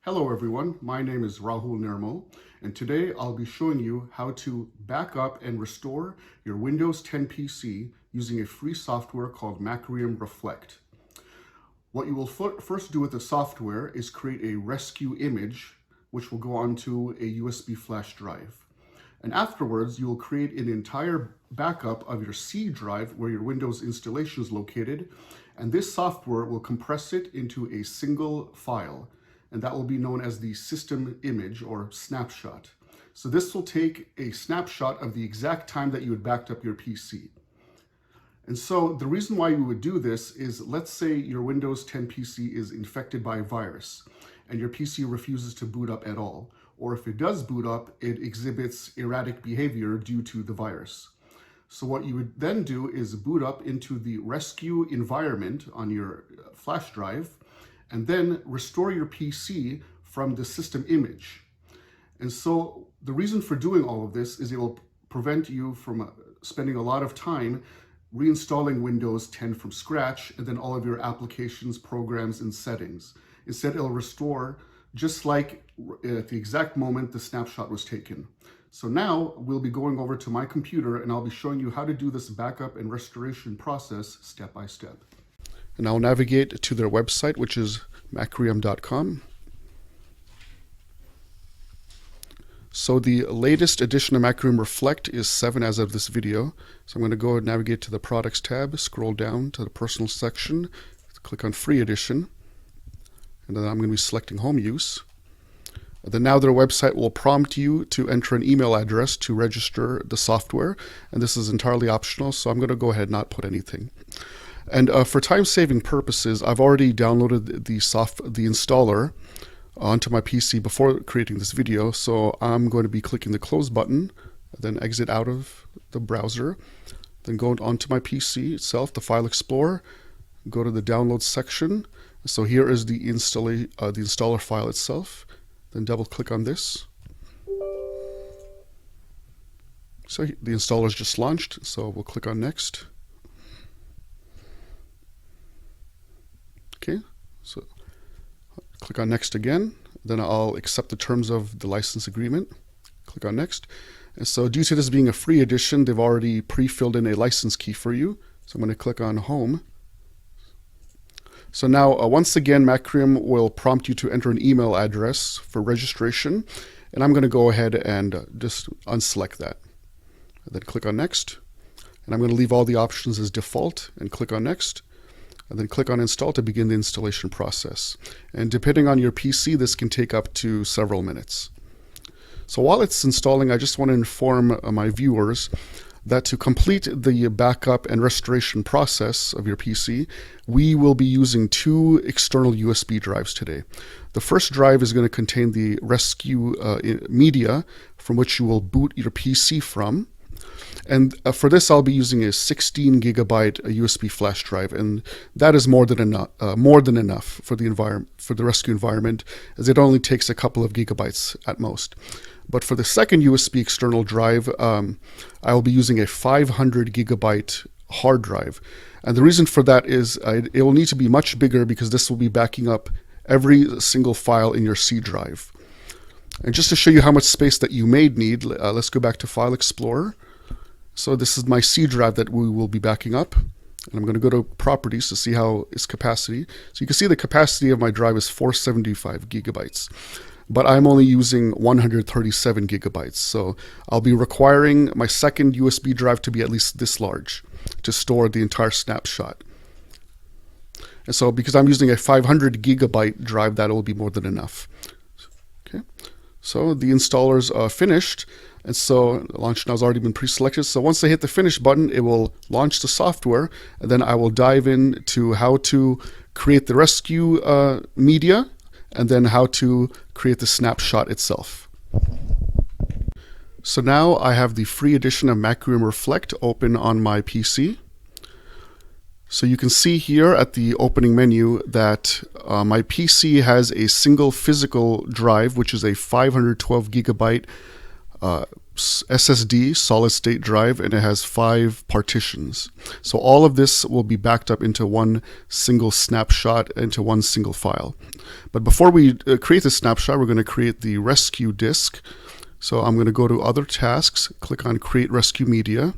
Hello everyone, my name is Rahul Nirmal, and today I'll be showing you how to back up and restore your Windows 10 PC using a free software called Macrium Reflect. What you will first do with the software is create a rescue image, which will go onto a USB flash drive. And afterwards, you will create an entire backup of your C drive where your Windows installation is located, and this software will compress it into a single file, and that will be known as the system image or snapshot. So this will take a snapshot of the exact time that you had backed up your PC. And so the reason why you would do this is, let's say your Windows 10 PC is infected by a virus and your PC refuses to boot up at all. Or if it does boot up, it exhibits erratic behavior due to the virus. So what you would then do is boot up into the rescue environment on your flash drive and then restore your PC from the system image. And so the reason for doing all of this is it will prevent you from spending a lot of time reinstalling Windows 10 from scratch and then all of your applications, programs, and settings. Instead, it'll restore just like at the exact moment the snapshot was taken. So now we'll be going over to my computer and I'll be showing you how to do this backup and restoration process step by step. And I'll navigate to their website, which is macrium.com. So the latest edition of Macrium Reflect is 7 as of this video. So I'm going to go and navigate to the Products tab, scroll down to the Personal section, click on Free Edition, and then I'm going to be selecting Home Use. And then now their website will prompt you to enter an email address to register the software, and this is entirely optional, so I'm going to go ahead and not put anything. And for time-saving purposes, I've already downloaded the installer onto my PC before creating this video, so I'm going to be clicking the Close button, then exit out of the browser, then go onto my PC itself, the File Explorer, go to the Downloads section. So here is the installer file itself. Then double-click on this. So the installer is just launched, so we'll click on Next. Okay, so click on Next again, then I'll accept the terms of the license agreement. Click on Next. And so due to this being a free edition, they've already pre-filled in a license key for you. So I'm going to click on Home. So now once again, Macrium will prompt you to enter an email address for registration. And I'm going to go ahead and just unselect that. And then click on Next. And I'm going to leave all the options as default and click on Next. And then click on Install to begin the installation process. And depending on your PC, this can take up to several minutes. So while it's installing, I just want to inform my viewers that to complete the backup and restoration process of your PC, we will be using 2 external USB drives today. The first drive is going to contain the rescue media from which you will boot your PC from. And for this, I'll be using a 16 gigabyte USB flash drive, and that is more than enough for the rescue environment, as it only takes a couple of gigabytes at most. But for the second USB external drive, I will be using a 500 gigabyte hard drive, and the reason for that is it will need to be much bigger because this will be backing up every single file in your C drive. And just to show you how much space that you may need, let's go back to File Explorer. So this is my C drive that we will be backing up. And I'm going to go to Properties to see how its capacity. So you can see the capacity of my drive is 475 gigabytes. But I'm only using 137 gigabytes. So I'll be requiring my second USB drive to be at least this large to store the entire snapshot. And so because I'm using a 500 gigabyte drive, that will be more than enough. Okay. So the installer's finished. And so Launch Now has already been pre-selected. So once I hit the Finish button, it will launch the software. And then I will dive into how to create the rescue media and then how to create the snapshot itself. So now I have the free edition of Macrium Reflect open on my PC. So you can see here at the opening menu that my PC has a single physical drive, which is a 512 gigabyte SSD solid state drive, and it has 5 partitions. So all of this will be backed up into one single snapshot, into one single file. But before we create the snapshot, we're going to create the rescue disk. So I'm going to go to Other Tasks, click on Create Rescue Media.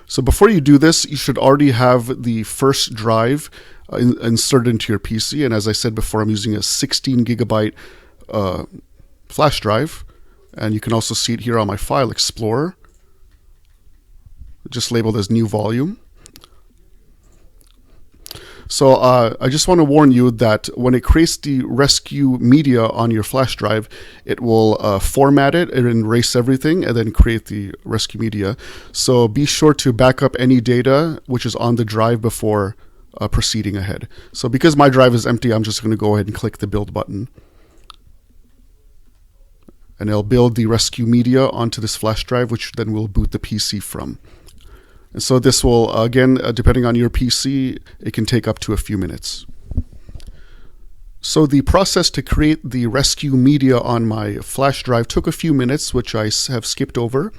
So before you do this, you should already have the first drive inserted into your PC. And as I said before, I'm using a 16 gigabyte flash drive. And you can also see it here on my File Explorer, just labeled as New Volume. So I just want to warn you that when it creates the rescue media on your flash drive, it will format it and erase everything and then create the rescue media. So be sure to back up any data which is on the drive before proceeding ahead. So because my drive is empty, I'm just going to go ahead and click the Build button. And it'll build the rescue media onto this flash drive, which then will boot the PC from. And so this will, again, depending on your PC, it can take up to a few minutes. So the process to create the rescue media on my flash drive took a few minutes, which I have skipped over,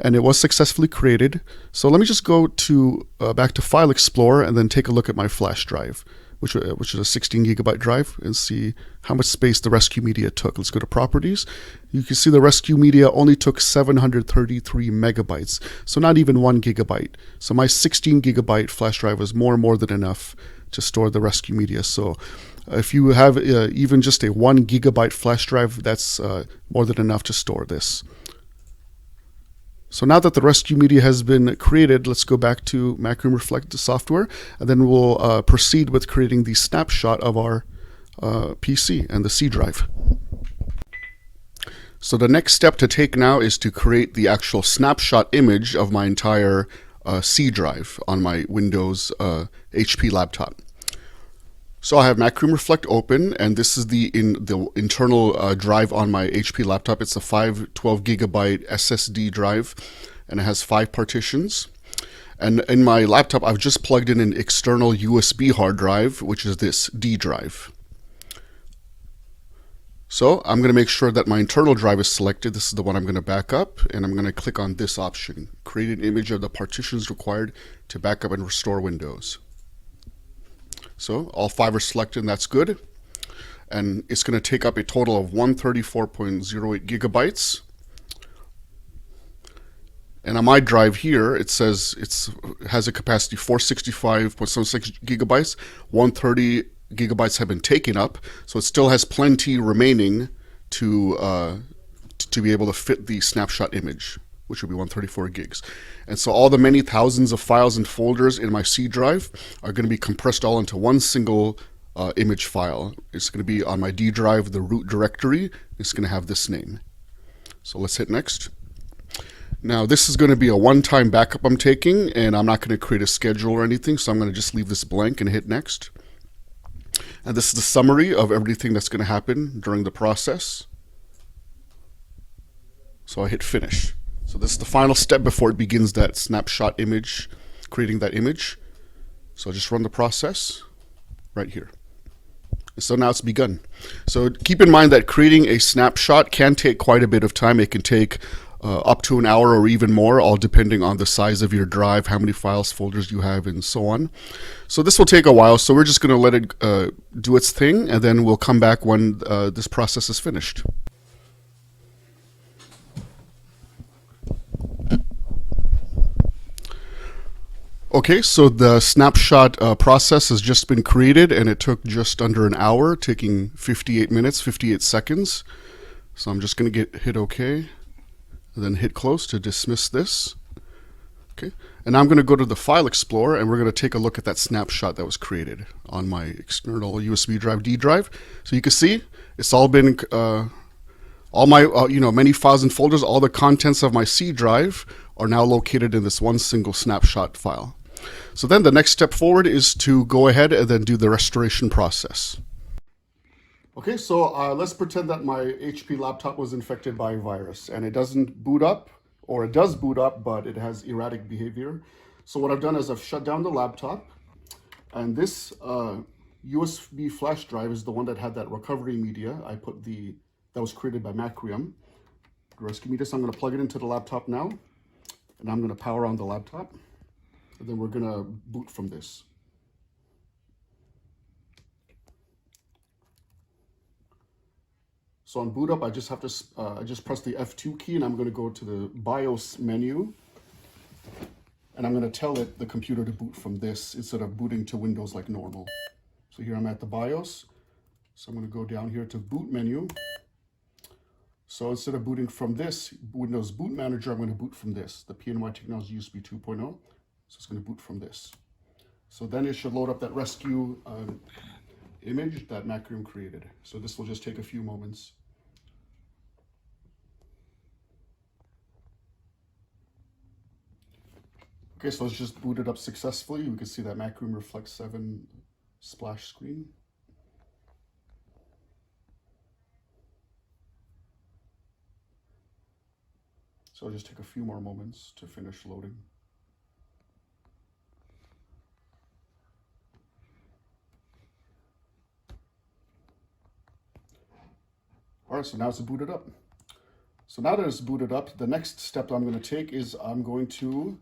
and it was successfully created. So let me just go to back to File Explorer and then take a look at my flash drive, which is a 16 gigabyte drive, and see how much space the rescue media took. Let's go to Properties. You can see the rescue media only took 733 megabytes, so not even 1 gigabyte. So my 16 gigabyte flash drive was more than enough to store the rescue media. So if you have even just a 1 gigabyte flash drive, that's more than enough to store this. So now that the rescue media has been created, let's go back to Macrium Reflect, the software, and then we'll proceed with creating the snapshot of our PC and the C drive. So the next step to take now is to create the actual snapshot image of my entire C drive on my Windows HP laptop. So I have Macrium Reflect open, and this is the internal drive on my HP laptop. It's a 512 gigabyte SSD drive, and it has 5 partitions. And in my laptop, I've just plugged in an external USB hard drive, which is this D drive. So I'm going to make sure that my internal drive is selected. This is the one I'm going to back up, and I'm going to click on this option, create an image of the partitions required to back up and restore Windows. So all 5 are selected, and that's good. And it's going to take up a total of 134.08 gigabytes. And on my drive here, it says it has a capacity 465.76 gigabytes. 130 gigabytes have been taken up, so it still has plenty remaining to be able to fit the snapshot image, which would be 134 gigs. And so all the many thousands of files and folders in my C drive are going to be compressed all into one single image file. It's going to be on my D drive, the root directory. It's going to have this name. So let's hit next. Now this is going to be a one-time backup I'm taking, and I'm not going to create a schedule or anything, so I'm going to just leave this blank and hit next. And this is the summary of everything that's going to happen during the process. So I hit finish. So this is the final step before it begins that snapshot image, creating that image. So I'll just run the process right here. And so now it's begun. So keep in mind that creating a snapshot can take quite a bit of time. It can take up to an hour or even more, all depending on the size of your drive, how many files, folders you have, and so on. So this will take a while, so we're just going to let it do its thing, and then we'll come back when this process is finished. Okay, so the snapshot process has just been created, and it took just under an hour, taking 58 minutes, 58 seconds. So I'm just going to hit OK, and then hit close to dismiss this. Okay, and now I'm going to go to the File Explorer, and we're going to take a look at that snapshot that was created on my external USB drive, D drive. So you can see it's all been, all my, many files and folders, all the contents of my C drive are now located in this one single snapshot file. So then the next step forward is to go ahead and then do the restoration process. Okay, so let's pretend that my HP laptop was infected by a virus and it doesn't boot up, or it does boot up, but it has erratic behavior. So what I've done is I've shut down the laptop, and this USB flash drive is the one that had that recovery media that was created by Macrium. rescue meter. So I'm going to plug it into the laptop now, and I'm going to power on the laptop, and then we're going to boot from this. So on boot up, I just have to I just press the F2 key, and I'm going to go to the BIOS menu, and I'm going to tell it, the computer, to boot from this instead of booting to Windows like normal. So here I'm at the BIOS. So I'm going to go down here to boot menu. So instead of booting from this Windows Boot Manager, I'm going to boot from this, the PNY Technology USB 2.0. So it's going to boot from this. So then it should load up that rescue image that Macrium created. So this will just take a few moments. Okay, so it's just booted up successfully. We can see that Macrium Reflect 7 splash screen. So it'll just take a few more moments to finish loading. All right, so now it's booted up. So now that it's booted up, the next step that I'm going to take is I'm going to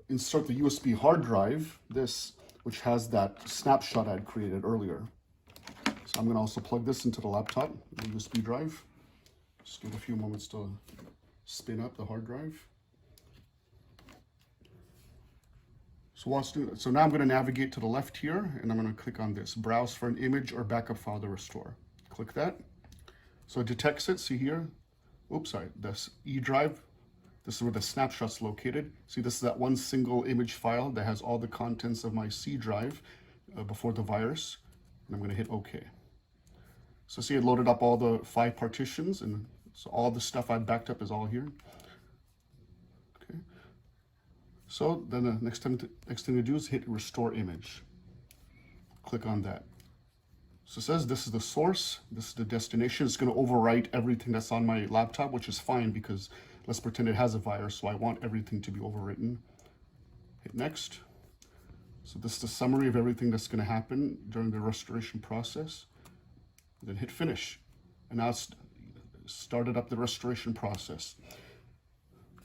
insert the USB hard drive, which has that snapshot I'd created earlier. So I'm going to also plug this into the laptop, the USB drive. Just give it a few moments to spin up the hard drive. So now I'm going to navigate to the left here, and I'm going to click on this, browse for an image or backup file to restore. Click that. So it detects it. See here, oops, sorry, this E drive. This is where the snapshot's located. See, this is that one single image file that has all the contents of my C drive before the virus. And I'm going to hit OK. So see, it loaded up all the 5 partitions, and so all the stuff I backed up is all here. Okay. So then the next thing to do is hit Restore Image. Click on that. So it says this is the source, this is the destination. It's going to overwrite everything that's on my laptop, which is fine because let's pretend it has a virus, so I want everything to be overwritten. Hit Next. So this is the summary of everything that's going to happen during the restoration process. Then hit Finish. And now it's started up the restoration process.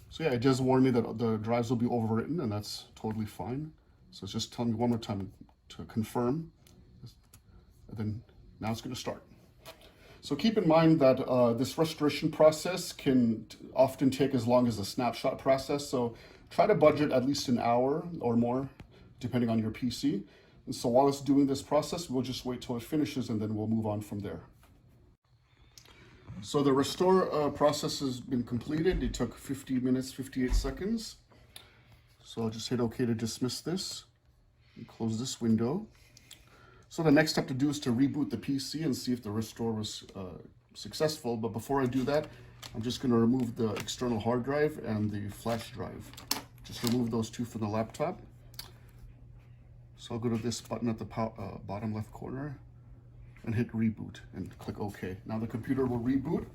So yeah, it does warn me that the drives will be overwritten, and that's totally fine. So it's just telling me one more time to confirm. And then now it's going to start. So keep in mind that this restoration process can often take as long as a snapshot process. So try to budget at least an hour or more, depending on your PC. And so while it's doing this process, we'll just wait till it finishes, and then we'll move on from there. So the restore process has been completed. It took 50 minutes, 58 seconds. So I'll just hit OK to dismiss this and close this window. So the next step to do is to reboot the PC and see if the restore was successful. But before I do that, I'm just going to remove the external hard drive and the flash drive. Just remove those two from the laptop. So I'll go to this button at the bottom left corner and hit reboot and click OK. Now the computer will reboot,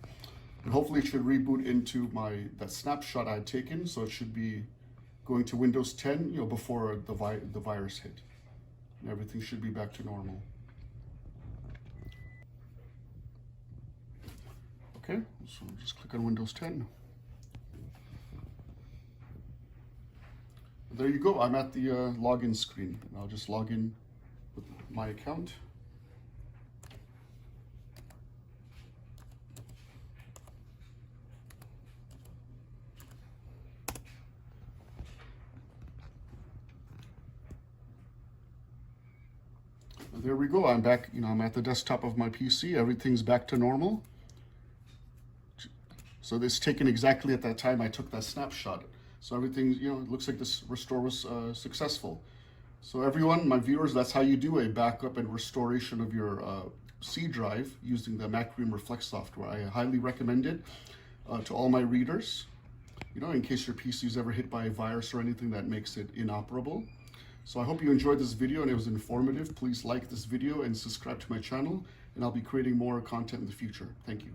and hopefully it should reboot into that snapshot I had taken. So it should be going to Windows 10, before the virus hit. And everything should be back to normal. Okay, so just click on Windows 10. There you go. I'm at the login screen. And I'll just log in with my account. There we go. I'm back. I'm at the desktop of my PC. Everything's back to normal. So this is taken exactly at that time I took that snapshot. So everything, it looks like this restore was successful. So everyone, my viewers, that's how you do a backup and restoration of your C drive using the Macrium Reflect software. I highly recommend it to all my readers, in case your PC is ever hit by a virus or anything that makes it inoperable. So I hope you enjoyed this video and it was informative. Please like this video and subscribe to my channel, and I'll be creating more content in the future. Thank you.